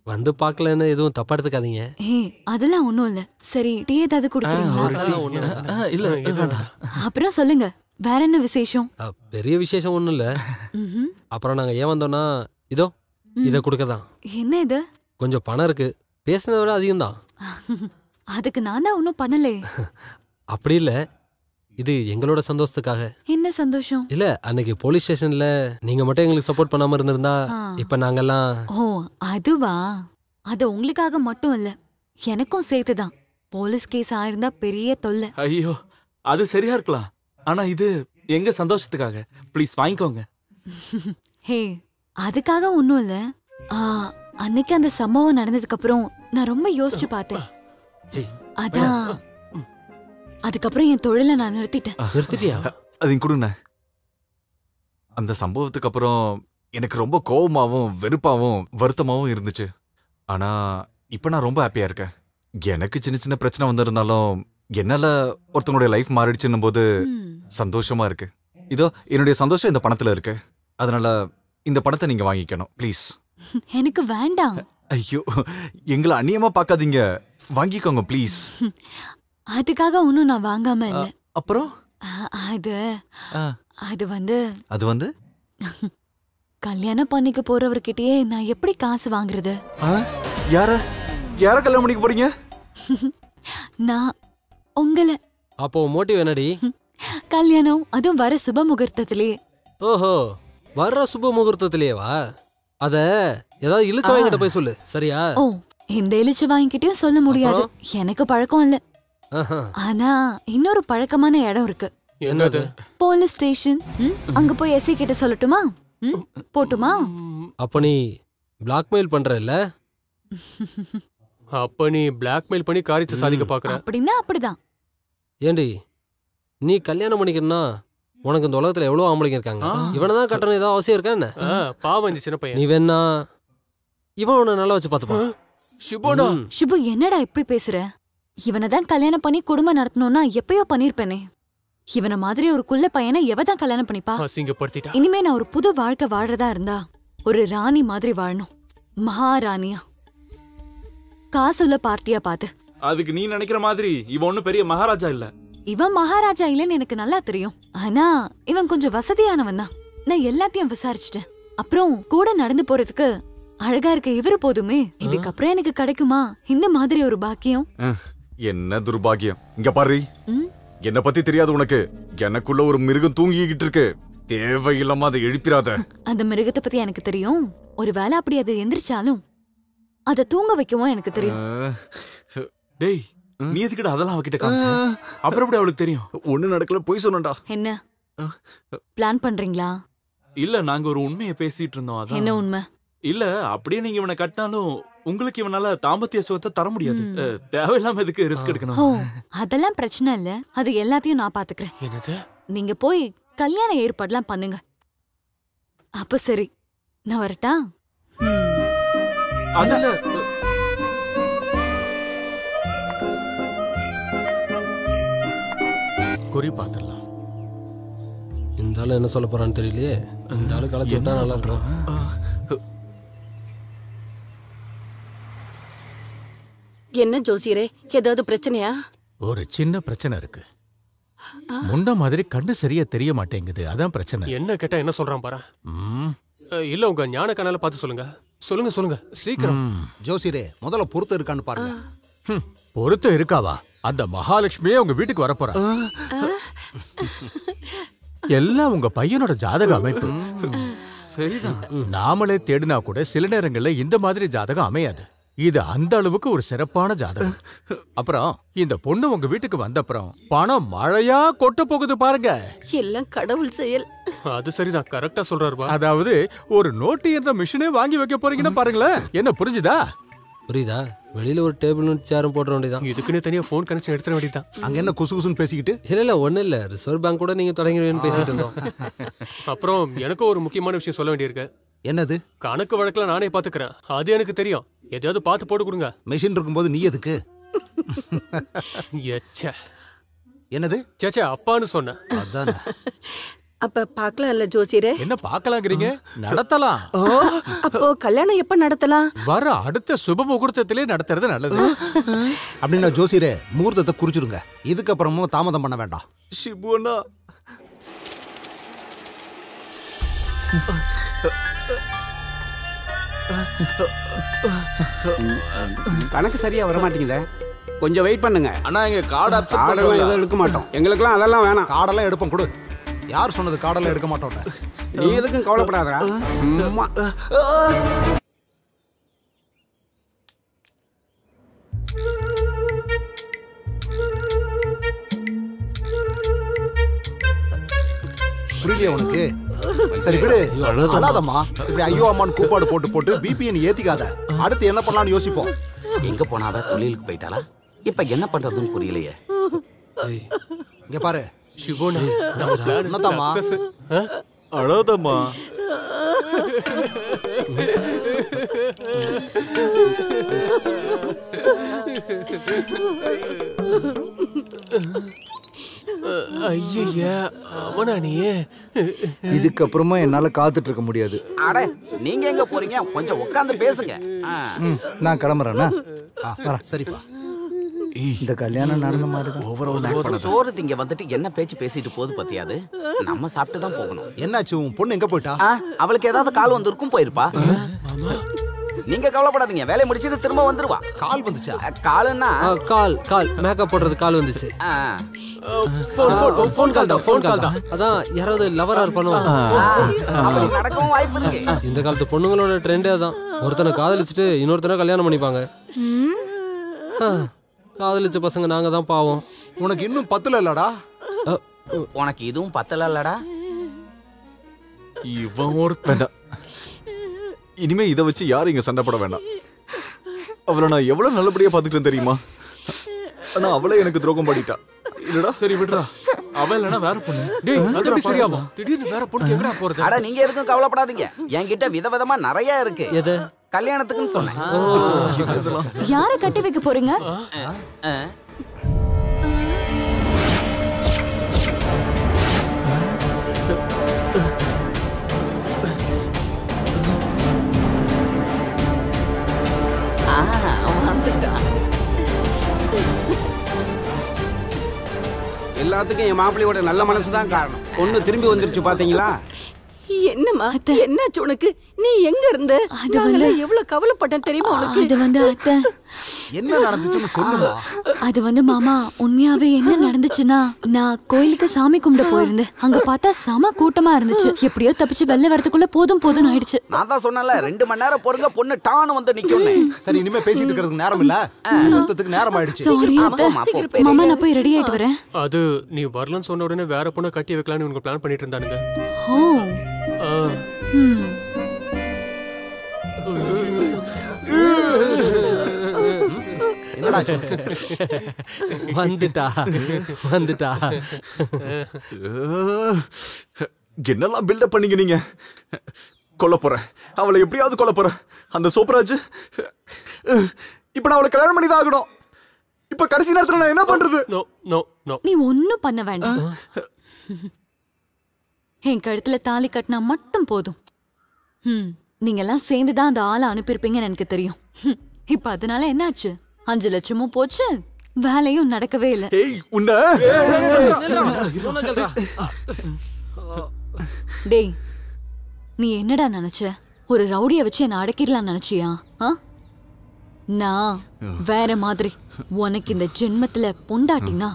வந்து பார்க்கலன்னு எதுவும் தப்பா எடுத்துக்காதீங்க. அதெல்லாம் ஒண்ணும் இல்ல. சரி, டீ ஏதாவது குடுக்குறீங்களா? இல்ல வேண்டாம். அப்புறம் சொல்லுங்க, வேற என்ன விசேஷம்? பெரிய விசேஷம் ஒண்ணும் இல்ல. அப்புறம் நாங்க ஏன் வந்தோம்னா இதோ இத குடுக்கதான். என்ன இது? கொஞ்சம் பணம் இருக்கு. பேசுனதை விட அதிகம் தான். அதுக்கு நான் தான் ஒன்னும் பண்ணலே. அப்படி இல்ல, இது எங்களோட சந்தோஷத்துக்காக. என்ன சந்தோஷம்? இல்ல, அன்னைக்கு போலீஸ் ஸ்டேஷன்ல நீங்க மட்டும் எங்களுக்கு சப்போர்ட் பண்ணாம இருந்திருந்தா இப்ப நாங்கெல்லாம். ஓ அதுவா? அது உங்களுக்காக மட்டும் இல்ல, எனக்கும் சேர்த்துதான். போலீஸ் கேஸ் ஆயிருந்தா பெரிய தொல்லை. ஐயோ, அது சரியா இருக்கலாம். ஆனா இது எங்க சந்தோஷத்துக்காக. ப்ளீஸ் வாங்கிக்கோங்க. ஹே, அதுக்காக ஒன்னும் இல்ல. அன்னைக்கு அந்த சம்பவம் நடந்ததுக்கு அப்புறம் நான் ரொம்ப யோசிச்சு பார்த்தேன். அதான் அதுக்கப்புறம் என் தொழிலை நான் நிறுத்திட்டேன். நிறுத்திட்டியா? அது கொடுங்க. அந்த சம்பவத்துக்கு அப்புறம் எனக்கு ரொம்ப கோவமாவும் வெறுப்பாவும் வருத்தமாவும் இருந்துச்சு. ஆனா இப்ப நான் ரொம்ப ஹாப்பியா இருக்கேன். எனக்கு சின்ன சின்ன பிரச்சனை வந்திருந்தாலும் என்னால ஒருத்தனுடைய லைஃப் மாறிடுச்சுன்னும் போது சந்தோஷமா இருக்கு. இதோ என்னுடைய சந்தோஷம் இந்த பணத்துல இருக்கு. அதனால இந்த பணத்தை நீங்க வாங்கிக்கணும் ப்ளீஸ். எனக்கு வேண்டாம். ஐயோ, எங்களை அநியமா பார்க்காதீங்க, வாங்கிக்கோங்க ப்ளீஸ். அதுக்காக ஒன்னும் நான் வாங்காம இல்ல. அப்புறம் அது வந்து கல்யாணம் பண்ணிக்க போறவர்கிட்டயே நான் எப்படி காசு வாங்குறது? யார கல்யாணம் பண்ணிக்க போறீங்க? நான் உங்களை. அப்போ மோட்டிவ் என்னடி? கல்யாணம், அதுவும் வர சுப முகூர்த்தத்திலேயே. ஓஹோ, வர்ற சுப முகூர்த்தத்திலேயேவா? அத ஏதாவது இழுச்ச வாங்கிட்ட போய் சொல்லு, சரியா? ஓ, இந்த இழுச்ச வாங்கிக்கிட்டே சொல்ல முடியாது, எனக்கு பழக்கம் இல்ல. ஆனா இன்னொரு பழக்கமான இடம் இருக்கு. என்னது? Police station. அங்க போய் எஸ்ஐ கிட்ட சொல்லட்டுமா? போட்டுமா? அப்ப நீ பிளாக்மெயில் பண்ற இல்ல? அப்ப நீ பிளாக்மெயில் பண்ணி காரியத்தை சாதிக்க பாக்குற? அப்படின்னா அப்படிதான். ஏண்டி, நீ கல்யாணம் பண்ணிக்கிறனா உனக்கு இந்த உலகத்துல எவ்வளவு ஆம்பளைங்க இருக்காங்க. இவனதான் கட்டணும் ஏதாவது அவசியம் இருக்கா என்ன? பாவம் சின்ன பையன். நீ வேணா இவன் உன்னை நல்லா வச்சு பாத்துப்பா. சிபு, என்னடா இப்படி பேசுற? இவனதான் கல்யாணம் பண்ணி குடும்பம் நடத்தணும்னா எப்பயோ பண்ணிருப்பேனே. இவன மாதிரி ஒரு குள்ள பையனை எவதான் கல்யாணம் பண்ணிப்பா? இனிமே நான் ஒரு புது வாழ்க்கை வாழறதா இருந்தா ஒரு ராணி மாதிரி வாழணும். மகாராணியா, காசுள்ள பார்ட்டியா பாத்து. அதுக்கு நீ நினைக்கிற மாதிரி இவன் ஒன்னும் பெரிய மகாராஜா இல்ல. இவன் மகாராஜா இல்லன்னு எனக்கு நல்லா தெரியும். ஆனா இவன் கொஞ்சம் வசதியானவன் தான். நான் எல்லாத்தையும் விசாரிச்சுட்டேன். அப்புறம் கூட நடந்து போறதுக்கு அழகா இருக்க இவரு போதுமே. இதுக்கப்புறம் எனக்கு கிடைக்குமா இந்த மாதிரி ஒரு பாக்கியம்? என்ன துர்பாகியம். இங்க பாரு, என்ன பத்தி தெரியாது உனக்கு. எனக்குள்ள ஒரு மிருகம் தூங்கிக்கிட்டு இருக்கு. தேவையில்லாம அதை எழுப்பிராத. அந்த மிருகத்தை பத்தி எனக்கு தெரியும். ஒருவேளை அப்படி அதை எந்திரிச்சாலும் அதை தூங்க வைக்கவும் எனக்கு தெரியும். டேய், நீ எதுக்கிட்ட அதெல்லாம் அவகிட்ட காமிச்ச? அப்புறம் எப்படி அவளுக்கு தெரியும்? ஒண்ணு நடக்கல, போய் சொன்னடா. என்ன பிளான் பண்றீங்களா? இல்ல, நாங்க ஒரு உண்மையை பேசிட்டு இருந்தோம். என்ன உண்மை? இல்ல, அப்படியே நீங்க இவனை கட்டினாலும் உங்களுக்கு இவனால தாம்பத்திய சுகத்தை தர முடியாது. தேவையில்லாம எதுக்கு ரிஸ்க் எடுக்கணும்? அதெல்லாம் பிரச்சனை இல்ல, அது எல்லாத்தையும் நான் பாத்துக்கிறேன். என்னது? நீங்க போய் கல்யாண ஏற்பாடுலாம் பண்ணுங்க. அப்ப சரி, நான் வரட்டா? அதனால குறி பாத்துடலாம். இந்த ஆளு என்ன சொல்ல போறான்னு தெரியலையே. இந்த ஆளு கலச்சு விட்டா நல்லா இருக்கும். என்ன ஜோசியரே, ஏதாவது பிரச்சனையா? ஒரு சின்ன பிரச்சனை இருக்கு. முன்ன மாதிரி கண்ணு சரியா தெரிய மாட்டேங்குது, அதான் பிரச்சனை. என்ன கேட்டா என்ன சொல்றான் பாரு. இல்ல, உங்க ஞான கண்ணால பார்த்து சொல்லுங்க. சொல்லுங்க சீக்கிரம். ஜோசியரே, முதல்ல பொருத்தம் இருக்கான்னு பாருங்க. பொருத்தம் இருக்காவா? அந்த மகாலட்சுமியே உங்க வீட்டுக்கு வரப்போறா. எல்லாம் உங்க பையனோட ஜாதக அமைப்பு. சரிதான். நாமளே தேடினா கூட சில நேரங்கள்ல இந்த மாதிரி ஜாதகம் அமையாது. இது அந்த அளவுக்கு ஒரு சிறப்பான ஜாதகம். அப்புறம் இந்த பொண்ணு உங்க வீட்டுக்கு வந்தப்புறம் பணம் மழையா கொட்ட போகுது பாருங்க. எல்லாம் கடவுள் செயல். அது சரிதான், கரெக்டா சொல்றாரு. அதாவது ஒரு நோட்டு என்ற மிஷினே வாங்கி வைக்க போறீங்கன்னு பாருங்களேன். என்ன புரிஞ்சுதா? புரியுதா? வெளியில ஒரு டேபிள் சேரும் போட வேண்டியதான். இதுக்குன்னே தனியா போன் கனெக்ஷன் எடுத்துட வேண்டியதான். அங்க என்ன குசு குசுன்னு பேசிக்கிட்டு? இல்ல ஒண்ணு இல்ல, ரிசர்வ் பேங்க் கூட நீங்க தொடங்கிடுவீங்கன்னு பேசிட்டு இருந்தோம். அப்புறம் எனக்கும் ஒரு முக்கியமான விஷயம் சொல்ல வேண்டியிருக்கு. என்னது? கணக்கு வழக்குல நானே பாத்துக்கிறேன், அது எனக்கு தெரியும். எதையாவது பார்த்து போட்டு கொடுங்க. மெஷின் இருக்கும்போது நீ எதுக்கு? என்னது? சேச்சே, அப்பான்னு சொன்ன. அதானே. அப்ப பாக்கலாம்ல ஜோசியரே? என்ன பார்க்கலாங்கிறீங்க? நடத்தலாம். அப்போ கல்யாணம் எப்ப நடத்தலாம்? வர அடுத்த சுப முகூர்த்தத்திலே நடத்துறது நல்லது. அப்படின்னா ஜோசியரே முகூர்த்தத்தை குறிச்சிருங்க. இதுக்கப்புறமும் தாமதம் பண்ண வேண்டாம். ஷிபுனா கணக்கு சரியா வர மாட்டேங்குதே. கொஞ்சம் வெயிட் பண்ணுங்க. அண்ணா இங்க கார்டு கார்டெல்லாம் எதுவும் எடுக்க மாட்டோம். எங்களுக்கெல்லாம் அதெல்லாம் வேணாம். கார்டெல்லாம் எடுப்போம் கொடு. யார் சொன்னது கார்டெல்லாம் எடுக்க மாட்டோம்? நீ எதுக்கும் கவலைப்படாதடா. சும்மா. புரியலையா உனக்கு? சரி விடு, அழாதம்மா. இப்படி ஐயோ அம்மான்னு கூப்பாடு போட்டு போட்டு பிபிஎன் ஏத்திக்காத. அடுத்து என்ன பண்ணலாம்னு யோசிப்போம். எங்க போனாவ தொழிலுக்கு போயிட்டாளா? இப்ப என்ன பண்றதுன்னு புரியலையே. இங்க பாரு சிவோனா, என்னதாம்மா? அழாதம்மா. ஐயா அவனா நீ? இதுக்கப்புறமா என்னால காத்துட்டு இருக்க முடியாது. அட நீங்க எங்க போறீங்க? கொஞ்சம் உட்கார்ந்து பேசுங்க. நான் கிளம்புறேன்னா சரிப்பா. இந்த கல்யாணம் நடந்த மாதிரி சோறு திங்க வந்துட்டு என்ன பேச்சு பேசிட்டு போகுது பத்தியாது. நம்ம சாப்பிட்டு தான் போகணும். என்னாச்சு? உன் பொண்ணு எங்க போயிட்டா? அவளுக்கு ஏதாவது கால் வந்திருக்கும், போயிருப்பா. நீங்க கவலைப்படாதீங்க, வேலையை முடிச்சிட்டு திரும்ப வந்துருவா. கால் வந்துச்சா? கால்னா கால் மேக்கப் போடுறது கால் வந்துச்சு. ஃபோன் கால் தான். அதான் யாராவது லவரா இருப்பானோ. நடக்கவும் வாய்ப்பு இருக்கு. இந்த காலத்து பொண்ணுங்களோட ட்ரெண்டே அதான். ஒருத்தனை காதலிச்சுட்டு இன்னொருத்தனை கல்யாணம் பண்ணிப்பாங்க. காதலிச்ச பசங்க நாங்க தான் பாவம். உனக்கு இன்னும் பத்தல இல்லடா? உனக்கு இதுவும் பத்தல இல்லடா? இவன் ஒரு வேண்டாம். இனிமே இதை வச்சு யாரும் இங்க சண்டை போட வேண்டாம். அவளை நான் எவ்வளவு நல்லபடியா பாத்துக்கிட்டேன் தெரியுமா? ஆனா அவளே எனக்கு துரோகம் பண்ணிட்டா. இல்லடா? சரி விடுறா. அவ இல்லனா வேற பொண்ணு. டேய் அது எப்படி சரியாகும்? திடீர்னு வேற பொண்ணு எங்கடா போறது? அட நீங்க எதுக்கும் கவலைப்படாதீங்க. என்கிட்ட விதவிதமா நிறைய இருக்கு. எது? கல்யாணத்துக்குன்னு சொன்னேன். யார கட்டி வைக்க போறீங்க? எல்லாத்துக்கும் என் மாப்பிள்ளையோட நல்ல மனசுதான் காரணம். பொண்ணு திரும்பி வந்துருச்சு பாத்தீங்களா? என்னம்மா என்னாச்சு உனக்கு? நீ எங்க இருந்த? எவ்வளவு கவலைப்பட்டேன் தெரியுமா உனக்கு? அது வந்து அத்தை, என்ன நடந்துச்சுன்னு சொல்லுமா. அது வந்து மாமா உண்மையாவே என்ன நடந்துச்சுன்னா, நான் கோயிலுக்கு சாமி கும்பிட போயிருந்தேன். அங்க பார்த்தா செம கூட்டமா இருந்துச்சு. எப்படியோ தப்பிச்சு வெளில வரதுக்குள்ள போதும் ஆயிடுச்சு. நான் தான் சொன்னல 2 மணி நேரம் பொறுங்க, பொண்ணு டான்னு வந்து நிக்கும். சரி இனிமே பேசிட்டு இருக்கிறதுக்கு நேரம் இல்ல. முகூர்த்தத்துக்கு நேரம் ஆயிடுச்சு. சாரி அத்தை. மாமா நான் போய் ரெடி ஆயிட்டு வரேன். அது நீ வரலன்னு சொன்ன உடனே வேற பொண்ணை கட்டி வைக்கலாம்னு உனக்கு பிளான் பண்ணிட்டு இருந்தானுங்க. வந்துட்டா. என்னெல்லாம் பில்டப் பண்ணீங்க நீங்க? கொல்ல போறேன் அவளை, எப்படியாவது கொல்ல போறேன். அந்த சோப்ராஜ் இப்ப நான் அவளை கல்யாணம் பண்ணி தான் ஆகணும். இப்ப கடைசி நேரத்துல நான் என்ன பண்றது? நீ ஒன்னும் பண்ண வேண்டாம். என் கழுத்துல தாலி கட்டினா மட்டும் போதும். நீங்க எல்லாம் சேர்ந்துதான் அந்த ஆளை அனுப்பியிருப்பீங்கன்னு எனக்கு தெரியும். இப்ப அதனால என்னாச்சு? 5 லட்சமும் போச்சு, வேலையும் நடக்கவே இல்லை. டேய் நீ என்னடா நினைச்ச? ஒரு ரவுடிய வச்சு என்ன அடக்கிடலாம் நினைச்சியா? நான் வேற மாதிரி. உனக்கு இந்த ஜென்மத்துல பொண்டாட்டினா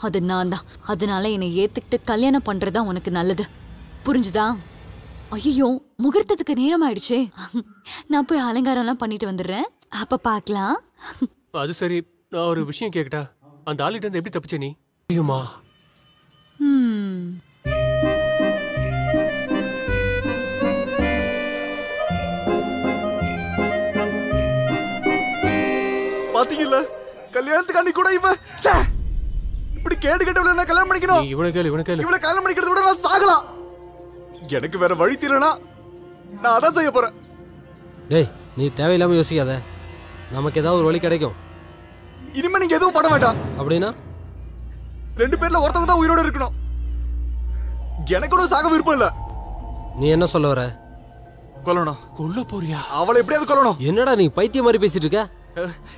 அது நான் தான். அதனால என்னை ஏத்துக்கிட்டு கல்யாணம் பண்றதா உனக்கு நல்லது, புரிஞ்சுதா? ஐயோ முகூர்த்தத்துக்கு நேரம் ஆயிடுச்சே. நான் போய் அலங்காரம் எல்லாம் பண்ணிட்டு வந்துடுறேன். அப்ப பாக்கலாம். அது சரி, நான் ஒரு விஷயம் கேக்கட்டா? அந்த ஆளுகிட்ட இருந்து எப்படி தப்பிச்ச நீ? ஐயோமா. பாத்தீங்கல்ல, கல்யாணத்துக்கு அன்னைக்கு கூட இவன் இப்படி கேடு கேட்டவள நான் கல்யாணம் பண்ணிக்கணும். இவனை கேளு. இவளை கல்யாணம் பண்ணிக்கிறத விட நான் சாகலாம். எனக்கு வேற வழி தெரியலனா நான் அதான் செய்ய போறேன். டேய் நீ தேவையில்லாம யோசிக்காத, நமக்கு ஏதாவது ஒரு வழி கிடைக்கும். இனிமே நீங்க எதுவும் பண்ண வேண்டாம். அப்படின்னா 2 பேர்ல ஒருத்தவங்க தான் உயிரோட இருக்கணும். எனக்கு கூட சாக விருப்பம் இல்ல. நீ என்ன சொல்ல வர? கொல்லணும். கொல்ல போறியா? அவளை எப்படியாவது கொல்லணும். என்னடா நீ பைத்தியம் மாதிரி பேசிட்டு இருக்க?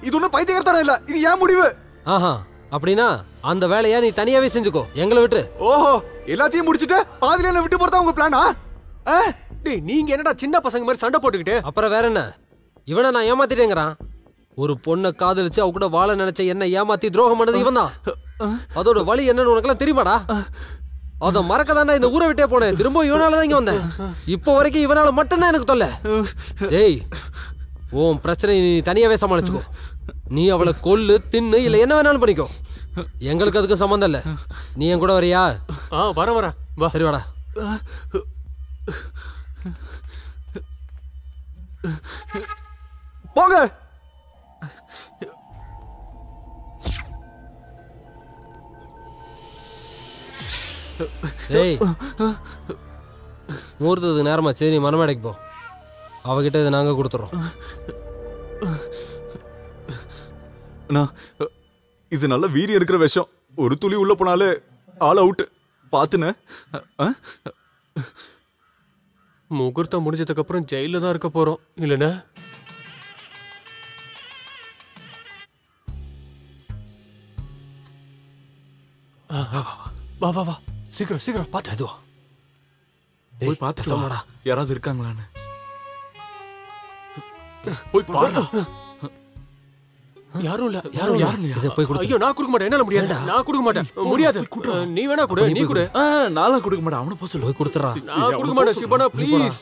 இது ஒன்றும் பைத்தியக்காரத்தனம் இல்ல, இது ஏன் முடிவு. ஆஹா, அப்படின்னா அந்த வேலையை நீ தனியாவே செஞ்சுக்கோ, எங்களை விட்டு. ஓஹோ, எல்லாத்தையும் முடிச்சிட்டு பாதியில என்ன விட்டு போறதா உங்க பிளானா? டேய், நீங்க என்னடா சின்ன பசங்க மாதிரி சண்டை போட்டுக்கிட்டு? அப்புறம் வேற என்ன? இவனை நான் ஏமாத்திட்டேங்கிறான். ஒரு பொண்ணை காதலிச்சு அவ கூட வாழ நினைச்ச என்ன ஏமாத்தி துரோகம் பண்ணது இவன் தான். அதோட வழி என்னன்னு உனக்கெல்லாம் தெரியுமாடா? அத மறக்க தாண்டா இந்த ஊரை விட்டே போனேன். திரும்ப இவனாலதான் இங்க வந்தேன். இப்போ வரைக்கும் இவனால மட்டும்தான் எனக்கு தொல்லை. டேய், உன் பிரச்சனை நீ தனியாவே சமாளிச்சுக்கோ. நீ அவளை கொல்லு, தின்னு, இல்ல என்ன வேணாலும் பண்ணிக்கோ. எங்களுக்கு அதுக்கு சம்பந்தம் இல்ல. நீ என் கூட வரியா? வர வா. சரி வாடா. போங்க. டேய், முகூர்த்தத்துக்கு நேரமா. சரி, நீ மனமேடைக்கு போ. அவகிட்ட இதை நாங்க கொடுத்துறோம். இது நல்ல வீரி இருக்கிற விஷயம். ஒரு துளி உள்ள போனாலே ஆல் அவுட். பாத்துன. முகூர்த்தம் முடிஞ்சதுக்கு அப்புறம் ஜெயில தான் இருக்க போறோம் இல்லனா? வா வா வா, சீக்கிரம் சீக்கிரம் பாத்து. அதுவா போய் பார்த்து வாடா, யாராவது இருக்காங்களான்னு போய் பாருடா. யாரும் இல்ல. இதை போய் கொடு. ஐயோ, நான் கொடுக்க மாட்டேன். என்னால முடியாது. நான் கொடுக்க மாட்டேன். முடியாது. நீ வேணா கொடு. நீ கொடு. நான்லாம் கொடுக்க மாட்டேன். அவனை போய் சொல்லு. போய் கொடுத்துறா. நான் கொடுக்க மாட்டேன். சிபனா ப்ளீஸ்.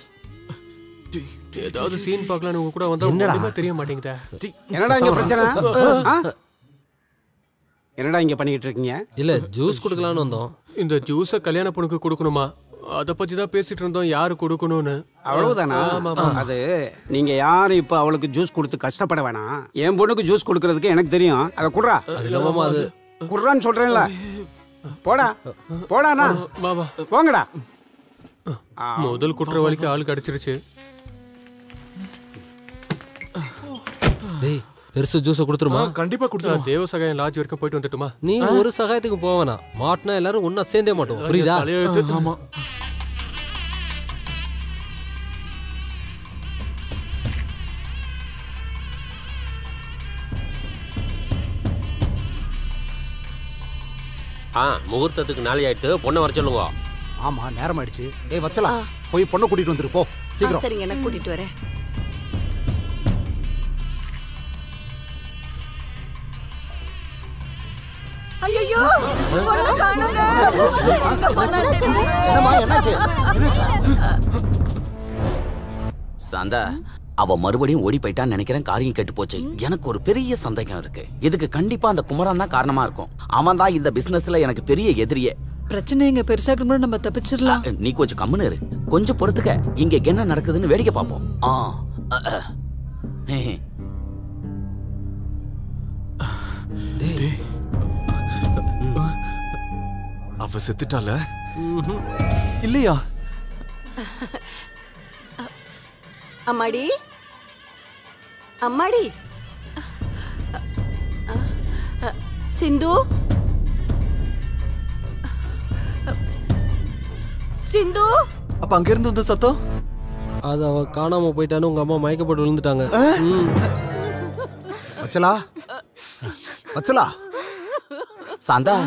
ஏதாவது சீன் பார்க்கலாம்னு உங்க கூட வந்தா ஒண்ணுமே தெரிய மாட்டேங்குதே. என்னடா இங்க பிரச்சனை? என்னடா இங்க பண்ணிட்டு இருக்கீங்க? இல்ல, ஜூஸ் குடுக்கலாம்னு வந்தோம். இந்த ஜூஸ கல்யாண பொண்ணுக்கு கொடுக்கணுமா? அத பத்தி தான் பேசிட்டு இருந்தோம். யாரு கொடுக்கணும்னு. அவ்வளவுதானா? அது நீங்க யாரும் இப்ப அவளுக்கு ஜூஸ் கொடுத்து கஷ்டப்பட வேணாம். என் பொண்ணுக்கு ஜூஸ் கொடுக்கறதுக்கு எனக்கு தெரியும். அத குடுறா. அது குடுறான்னு சொல்றேன்ல. போடா போடாண்ணா. போங்கடா. முதல் குற்றவாளிக்கு ஆள் கிடைச்சிருச்சு. டேய், பெருசு ஜூஸ கொடுத்துருமா? கண்டிப்பா கொடுத்துறோம். தேவ சகாயம் லாட்ஜ் வரைக்கும் போயிட்டு வந்துட்டுமா? நீ ஒரு சகாயத்துக்கு போவனா? மாட்டினா எல்லாரும் ஒன்னா சேர்ந்தே மாட்டோம். புரியுதா? ஆமா. முகூர்த்தத்துக்கு நாளை ஆயிட்டு பொண்ணை வர சொல்லுங்க. ஆமா, நேரம் ஆயிடுச்சு. டேய் வச்சலா, போய் பொண்ணை கூட்டிட்டு வந்துரு போ. சீக்கிரம். சரிங்க, நான் கூட்டிட்டு வரேன். ஐயோ, பொண்ணு காணோங்க. சாந்தா, அவ மறுபடியும் ஓடி போயிட்டான்னு நினைக்கிறேன். காரியம் கெட்டு போச்சு. எனக்கு ஒரு பெரிய சந்தேகம் இருக்கு. இதுக்கு கண்டிப்பா அந்த குமரன் தான் காரணமா இருக்கும். அவன் தான் இந்த பிசினஸ்ல எனக்கு பெரிய எதிரியே. பிரச்சனை எங்க பெருசாக்கு முன்னாடி நம்ம தப்பிச்சிடலாம். நீ கொஞ்சம் கம்முன்னு இரு. கொஞ்சம் பொறுத்துக்க. இங்க என்ன நடக்குதுன்னு வேடிக்கை பார்ப்போம். அவ செத்துட்டால இல்லையா? அம்மாடி, அம்மாடி. சிந்து, சிந்து. அப்ப அங்க இருந்து வந்த சத்தம்? அது அவ காணாம போயிட்டான்னு உங்க அம்மா மயக்கப்பட்டு விழுந்துட்டாங்க. வச்சலா, வச்சலா. சாந்தா,